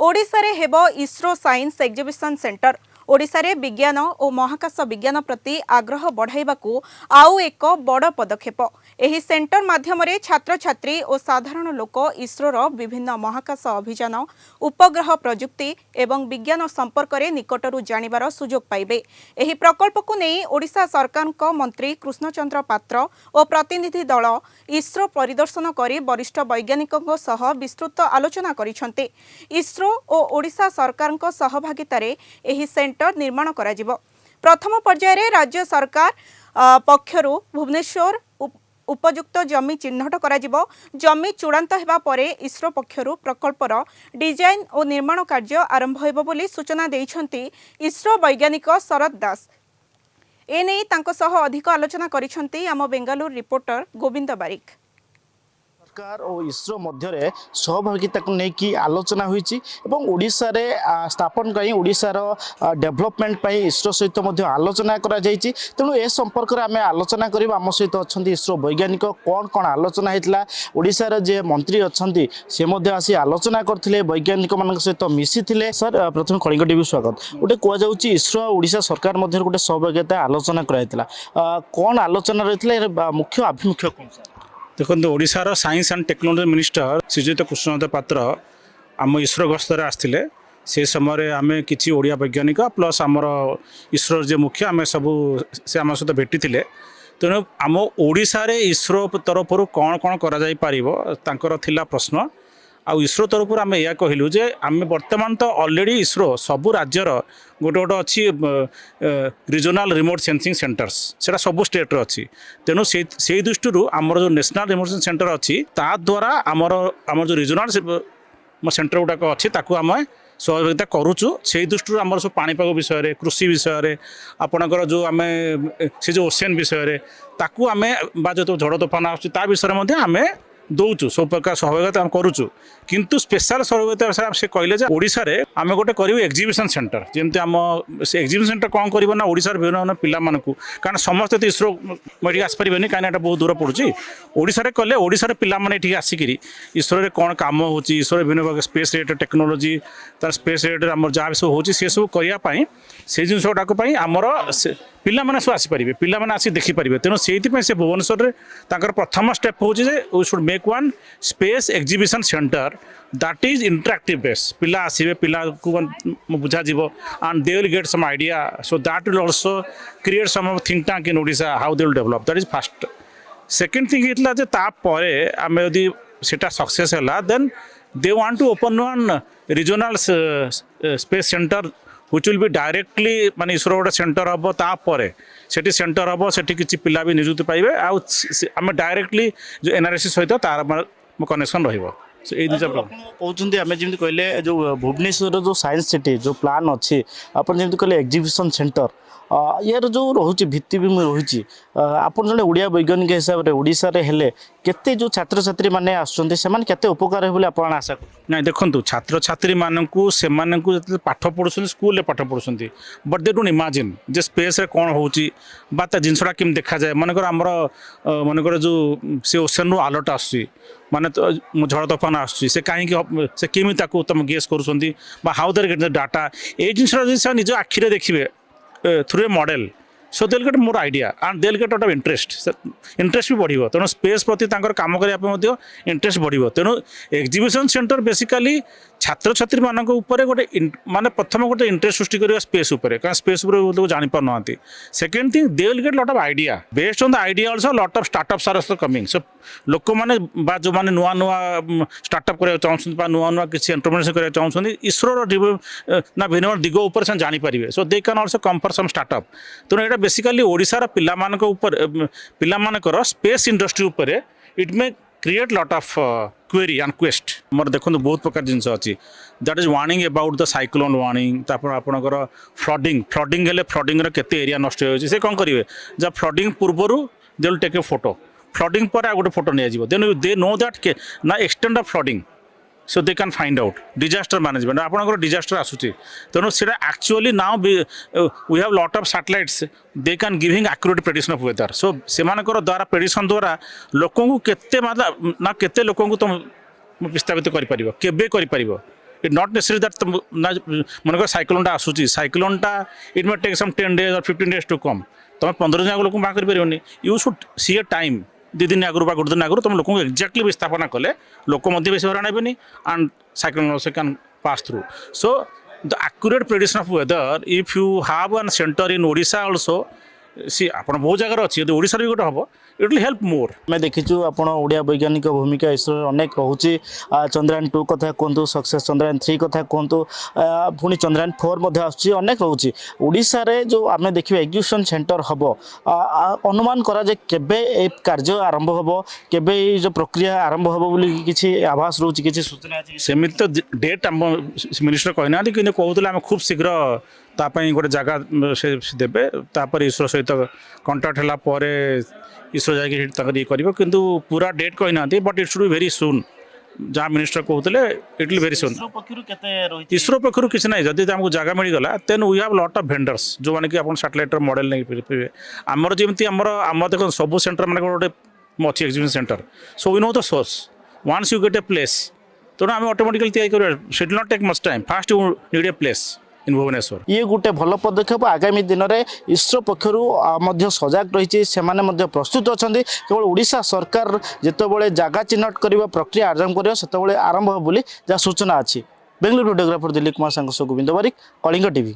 ओडिशा रे हेबो ISRO science exhibition centre. Odisha रे विज्ञान और महाकाश विज्ञान प्रति आग्रह बढ़ाइबाकू आउ एक बड़ पदक्षेप। एही सेंटर माध्यम रे छात्र छात्री और साधारण लोक इसरोर विभिन्न महाकाश अभियान, उपग्रह प्रजुक्ति एवं विज्ञान संपर्क रे निकटरू जानिबार सुजोग पाइबे। एही प्रकल्प को नहीं ओडिशा सरकार मंत्री कृष्णचंद्र पात्र और प्रतिनिधि दल इसरो परिदर्शन करी वरिष्ठ वैज्ञानिकों सह विस्तृत आलोचना करिसेंते। इसरो और ओडिशा सरकार सहभागितार एही सेंटर निर्माण कराजिबो। प्रथम पर्याय रे राज्य सरकार पक्षरु भुवनेश्वर उपयुक्त जमी चिन्हट कराजिबो। जमी चूड़ांत हेबा परे इसरो पक्षरु प्रकल्पर डिजाइन और निर्माण कार्य आरंभ हेबो बोली सूचना दैछंती इसरो वैज्ञानिक शरद दास। एने तांको सह अधिक आलोचना करिसेंती आम बेंगालुरु रिपोर्टर गोविंद बारिक। सरकार और इसरो मध्य सहभागिता को लेकिन आलोचना होती ओडिशा रे स्थापन कहीं ओडिशार डेभलपमेंट इसरो सहित आलोचना करा जायछि। तेणु ए संपर्क में आम आलोचना करबा। आम सहित अच्छा इसरो वैज्ञानिक कौन कौन आलोचना होता ओडिशार जे मंत्री अच्छा से आसी आलोचना करते वैज्ञानिक मान सहित मिसी थे। सर प्रथम कलिंग टीवी स्वागत। गोटे कहुच्छी इसरो ओडिशा सरकार मध्य गोटे सहभागिता आलोचना कराइला, कौन आलोचना रही मुख्य आभिमुख्य कौन? देखो ओडिशार science and technology minister Srijut Krushnachandra Patra आम इसरो गस्तर आसते से समय आम कि ओडिया वैज्ञानिक प्लस आमर इसरो जे मुख्य आम सबू से आम सहित भेटी थे। तेणु आम ओडिशा रे इसरो तरफ कौन कौन कर प्रश्न आउ इसरो तरफ आम यह कहलु जे आम बर्तमान तो ऑलरेडी इसरो सबू राज्यर गोटे गोटे अच्छी रिजनाल रिमोट सेंसिंग सेंटर्स से सबू स्टेट अच्छी। तेणु से दृष्टि आमर जो नेशनल रिमोट सेंसिंग सेंटर अच्छी ता द्वारा आमर आमर जो रिजनाल सेंटर गुड़ाक अच्छी ताकू आम सहयोगिता करुचु। से दृष्टि आमर सब पाणीपाग विषय कृषि विषय आपणकर जो आम से जो ओसेन विषय ताकू आम जो झड़ तोफान आसा विषय आम दौचु सब प्रकार सहयोगिता करुचु। किंतु स्पेशल सहयोगिता से कहले ओडिशा रे आम गोटे करूँ एग्जिबिशन सेंटर जमी आम से एग्जिबिशन सेंटर कौन कर ओडिशा विभिन्न पिला कारण समस्ते तो इसरो ये आसपारे कहीं बहुत दूर पड़ुची। ओडिशा रे कले ओडिशा पिला माने आसिक इसरो रे कौन काम हो इसरो विभिन्न स्पेस रिलेटेड टेक्नोलोजी तार स्पेस रिलेटेड आम जहाँ सब हो सब करने से जिन गुड़ाक आमर पिला माने सब आसीपारे पिला माने आसी देखिपारे। तेणु से भुवनेश्वर में प्रथम स्टेप हो we should make one space exhibition centre that is interactive base. पिला आसवे पिला को बुझा and they will get some idea so that will also create some think tank in Odisha how they will develop that is first. Second thing होता है तापर आम यदि सेटा सक्सेस है then they want to open one regional space centre which will be directly माने इसरो गोटे centre हम तापर से सेंटर हम से किसी पिला भी निजुक्ति पाइबे आम डायरेक्टली जो एनआरएस सहित तार कनेक्शन कहते आम जमी कहले जो भुवनेश्वर जो साइंस सिटी जो प्लान अच्छी आप कहले एग्जिबिशन सेंटर यार जो रोचे भित्तिभूमि रही आप जो ओडिया वैज्ञानिक हिसाब से ओडिशा रे हेले केते जो छात्र छात्री माने आसुचंते सेमान केते उपकार हो बोले आपण आशा ना देखंतु छात्र छात्री मानकू से पाठ पढ़ुछन स्कूल रे पाठ पढ़ुछन बट दे डोंट इमेजिन जे स्पेस रे कोन होउची बाता जिनसडा किम देखा जाए मनकर हमर मनकर जो से ओशन रो अलर्ट आसी माने तो झड़ तोफान आसी से कहीं से केमी ताकू तुम गेस करूछंती बा how they get the data ए जिनसडा से निज आखि रे देखिबे through a model so they'll get more idea and they'll get a lot of interest भी बढ़िबो। तेणु स्पेस प्रति काम करने इंटरेस्ट बढ़िबो। तेणु एग्जिबिशन सेंटर बेसिकली छात्र छात्री मानक ऊपर गोटे माने प्रथम गोटे इंटरेस्ट सृष्टि करवा स्पेस ऊपर कारण स्पेस ऊपर जानि पार नहांती। Second thing they will get lot of idea based on the idea also lot of startups are also coming. So लोक माने बा जो माने नुआ नुआ स्टार्टअप करया चाहछन बा नुआ नुआ किसी एंटरप्रेन्योरशिप करया चाहछन इसरो ना भिन्न दिग ऊपर से जानि पारिबे। So they can also come for some startup. तेणु एटा बेसिकली ओडिसा रा पिला मानक ऊपर पिला मानकर स्पेस इंडस्ट्री ऊपर it may create lot of query and quest more देखो बहुत प्रकार जिनस अच्छी that is warning about the cyclone warning तापर आपणकर फ्लडिंग फ्लडिंग हेले फ्लडिंग केते एरिया नष्ट होछि से कोन करिवे जब फ्लडिंग पूर्वरु they will take a photo flooding पर आ गोटे फोटो निया जिवो देन दे नो दैट ना extent of flooding so they can find out disaster management आपनकर disaster आसुची। तेणु से actually now we have lot of satellites they can giving accurate prediction of weather so सेमानकर द्वारा prediction द्वारा लोकों को केते मतलब ना केते लोकों को तुम विस्थापित करि परिबो केबे करि परिबो इट नॉट नेसेसरी दैट मनकर साइक्लोनटा आसूची साइक्लोनटा it may take some 10 days or 15 days to come तुम 15 दिन आगे लोक बाहर कर you should see a time 2 दिन आगु गोटे दिन आगु तुम लोक एक्जाक्टली विस्थापन कले लोक बेस हराण हेनी and cyclone also can pass through so the accurate prediction of weather if you have one center in Odisha also सी आप बहुत जगह अच्छी यदि ओडिशा भी गोटे हम इट विल हेल्प मोर मैं देखीचु आपण ओडिया वैज्ञानिक भूमिका इसरो अनेक रोचे चंद्रयान 2 कथा कहतु सक्सेस चंद्रयान 3 कथा कहतु पुणी चंद्रयान 4 मध्य आसुची अनेक रोचे ओडिशा रे जो आमे देखिबे एग्जीक्यूशन सेंटर हबो अनुमान करा जे केबे ए कार्य आरंभ हबो केबे जो प्रक्रिया आरंभ हबो बोली किछि आभास रोची किछि सूचना अछि सेमित तो डेट हम मिनिस्टर कहना कि कहते आम खूब शीघ्र तापाई गोटे जगह से देवे तापर इसरो सहित कंटाक्ट है इसरो जाकि कर किंतु पूरा डेट कहना but it should be very soon जहाँ मिनिस्टर कहते it will very soon ISRO पक्षर किसी ना जब आमको जगह मिलगला then we have lot of vendors जो मैंने कि आप सैटेलाइट मॉडल नहीं पारे आमर जमी आम देख सब सेंटर मैंने गोटे अच्छी exhibition centre so we know the source once you get a place तेणु आम ऑटोमेटिकली तैयारी कर it not take much time fast you need a place in Bhubaneswar ये गोटे भल पदक्षेप आगामी दिन में इसरो पक्षर सजग रही से प्रस्तुत अच्छा केवल ओडिशा सरकार जितेबाला जगह चिन्हट करने प्रक्रिया आरंभ कर आरंभ हो जहाँ सूचना अच्छी बेंगलुरु फोटोग्राफर दिलीप कुमार सांग गोविंद बारिक कलिंग टीवी।